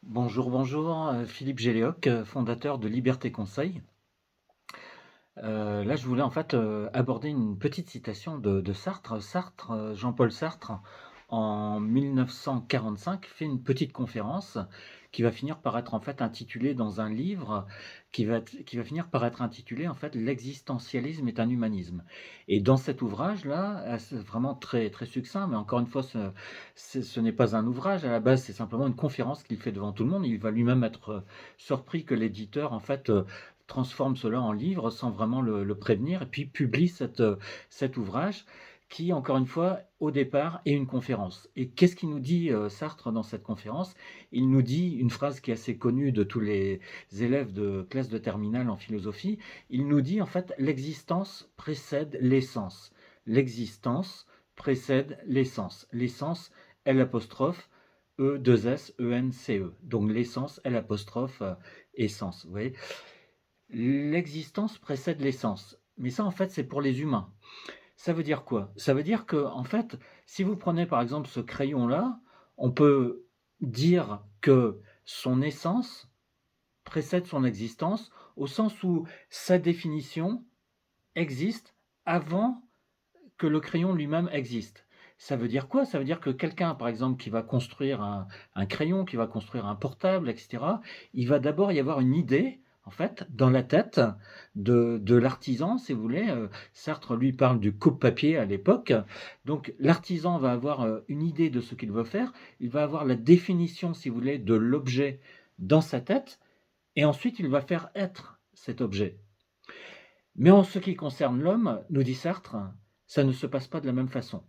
Bonjour, bonjour, Philippe Géléoc, fondateur de Liberté Conseil. Là, je voulais en fait, aborder une petite citation de Sartre. Sartre, Jean-Paul Sartre, en 1945, fait une petite conférence qui va finir par être en fait intitulée dans un livre qui va finir par être intitulé en fait «L'existentialisme est un humanisme» et dans cet ouvrage-là, c'est vraiment très, très succinct, mais encore une fois, ce n'est pas un ouvrage à la base, c'est simplement une conférence qu'il fait devant tout le monde. Il va lui-même être, surpris que l'éditeur en fait, transforme cela en livre sans vraiment le prévenir et puis publie cet ouvrage qui, encore une fois, au départ, est une conférence. Et qu'est-ce qu'il nous dit, Sartre, dans cette conférence? Il nous dit une phrase qui est assez connue de tous les élèves de classe de terminale en philosophie. Il nous dit, en fait, l'existence précède l'essence. L'existence précède l'essence. L'essence, L apostrophe, E, 2 S, E, N, C, E. Donc l'essence, L apostrophe, essence. Vous voyez? L'existence précède l'essence. Mais ça, en fait, c'est pour les humains. Ça veut dire quoi? Ça veut dire que, en fait, si vous prenez par exemple ce crayon-là, on peut dire que son essence précède son existence, au sens où sa définition existe avant que le crayon lui-même existe. Ça veut dire quoi? Ça veut dire que quelqu'un, par exemple, qui va construire un crayon, qui va construire un portable, et cetera, il va d'abord y avoir une idée, en fait, dans la tête de l'artisan, si vous voulez. Sartre, lui, parle du coupe-papier à l'époque. Donc l'artisan va avoir, une idée de ce qu'il veut faire, il va avoir la définition, si vous voulez, de l'objet dans sa tête et ensuite il va faire être cet objet. Mais en ce qui concerne l'homme, nous dit Sartre, ça ne se passe pas de la même façon.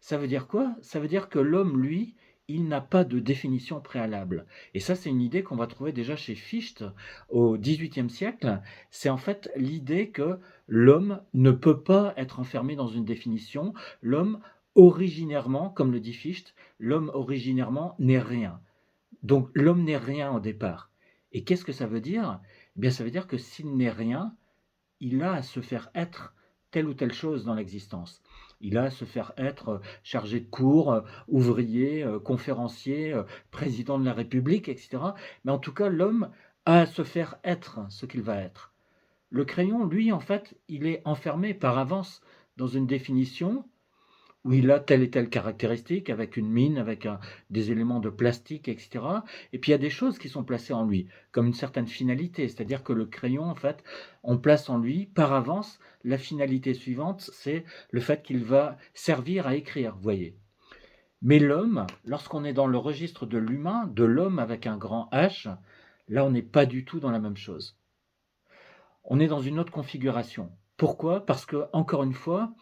Ça veut dire quoi? Ça veut dire que l'homme, lui, il n'a pas de définition préalable. Et ça, c'est une idée qu'on va trouver déjà chez Fichte au XVIIIe siècle. C'est en fait l'idée que l'homme ne peut pas être enfermé dans une définition. L'homme, originairement, comme le dit Fichte, l'homme originairement n'est rien. Donc l'homme n'est rien au départ. Et qu'est-ce que ça veut dire? Eh bien, ça veut dire que s'il n'est rien, il a à se faire être telle ou telle chose dans l'existence. Il a à se faire être chargé de cours, ouvrier, conférencier, président de la République, etc. Mais en tout cas, l'homme a à se faire être ce qu'il va être. Le crayon, lui, en fait, il est enfermé par avance dans une définition où il a telle et telle caractéristique, avec une mine, avec des éléments de plastique, etc. Et puis il y a des choses qui sont placées en lui, comme une certaine finalité, c'est-à-dire que le crayon, en fait, on place en lui, par avance, la finalité suivante, c'est le fait qu'il va servir à écrire, vous voyez. Mais l'homme, lorsqu'on est dans le registre de l'humain, de l'homme avec un grand H, là on n'est pas du tout dans la même chose. On est dans une autre configuration. Pourquoi? Parce que, encore une fois,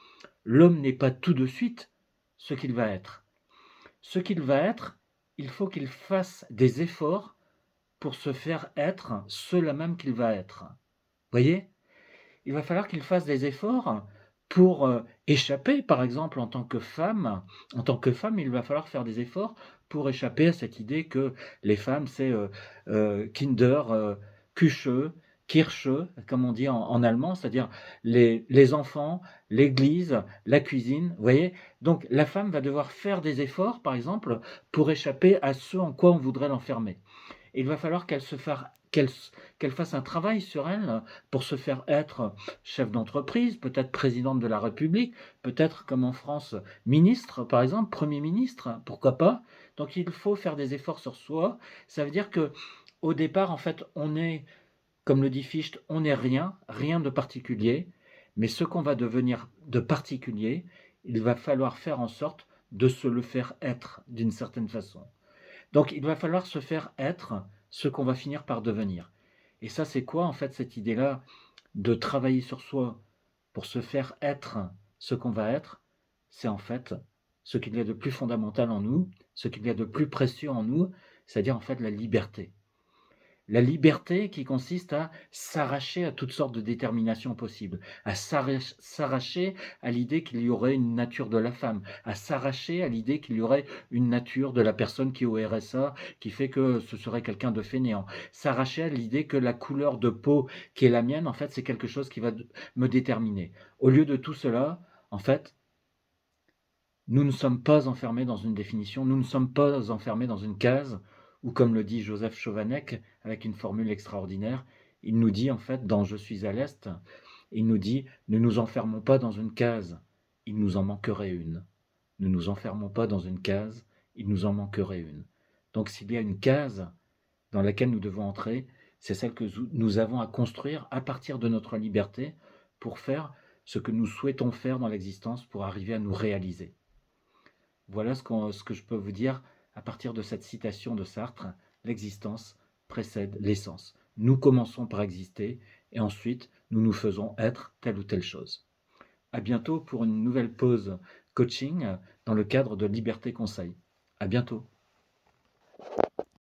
l'homme n'est pas tout de suite ce qu'il va être. Ce qu'il va être, il faut qu'il fasse des efforts pour se faire être cela même qu'il va être. Vous voyez? Il va falloir qu'il fasse des efforts pour, échapper, par exemple, en tant que femme, il va falloir faire des efforts pour échapper à cette idée que les femmes, c'est, Kinder, Küche, Kirche, comme on dit en allemand, c'est-à-dire les enfants, l'église, la cuisine, vous voyez? Donc la femme va devoir faire des efforts, par exemple, pour échapper à ce en quoi on voudrait l'enfermer. Et il va falloir qu'elle fasse un travail sur elle pour se faire être chef d'entreprise, peut-être présidente de la République, peut-être comme en France, ministre, par exemple, Premier ministre, pourquoi pas. Donc il faut faire des efforts sur soi. Ça veut dire que au départ, en fait, on est, comme le dit Fichte, on n'est rien, rien de particulier, mais ce qu'on va devenir de particulier, il va falloir faire en sorte de se le faire être d'une certaine façon. Donc il va falloir se faire être ce qu'on va finir par devenir. Et ça, c'est quoi en fait cette idée-là de travailler sur soi pour se faire être ce qu'on va être? C'est en fait ce qu'il y a de plus fondamental en nous, ce qu'il y a de plus précieux en nous, c'est-à-dire en fait la liberté. La liberté qui consiste à s'arracher à toutes sortes de déterminations possibles, à s'arracher à l'idée qu'il y aurait une nature de la femme, à s'arracher à l'idée qu'il y aurait une nature de la personne qui est au RSA, qui fait que ce serait quelqu'un de fainéant, s'arracher à l'idée que la couleur de peau qui est la mienne, en fait, c'est quelque chose qui va me déterminer. Au lieu de tout cela, en fait, nous ne sommes pas enfermés dans une définition, nous ne sommes pas enfermés dans une case ou comme le dit Joseph Chovanec avec une formule extraordinaire, il nous dit en fait dans Je suis à l'Est, il nous dit: «Ne nous enfermons pas dans une case, il nous en manquerait une. Ne nous enfermons pas dans une case, il nous en manquerait une». Donc s'il y a une case dans laquelle nous devons entrer, c'est celle que nous avons à construire à partir de notre liberté pour faire ce que nous souhaitons faire dans l'existence pour arriver à nous réaliser. Voilà ce que je peux vous dire à partir de cette citation de Sartre: l'existence précède l'essence. Nous commençons par exister et ensuite nous nous faisons être telle ou telle chose. À bientôt pour une nouvelle pause coaching dans le cadre de Liberté Conseil. À bientôt.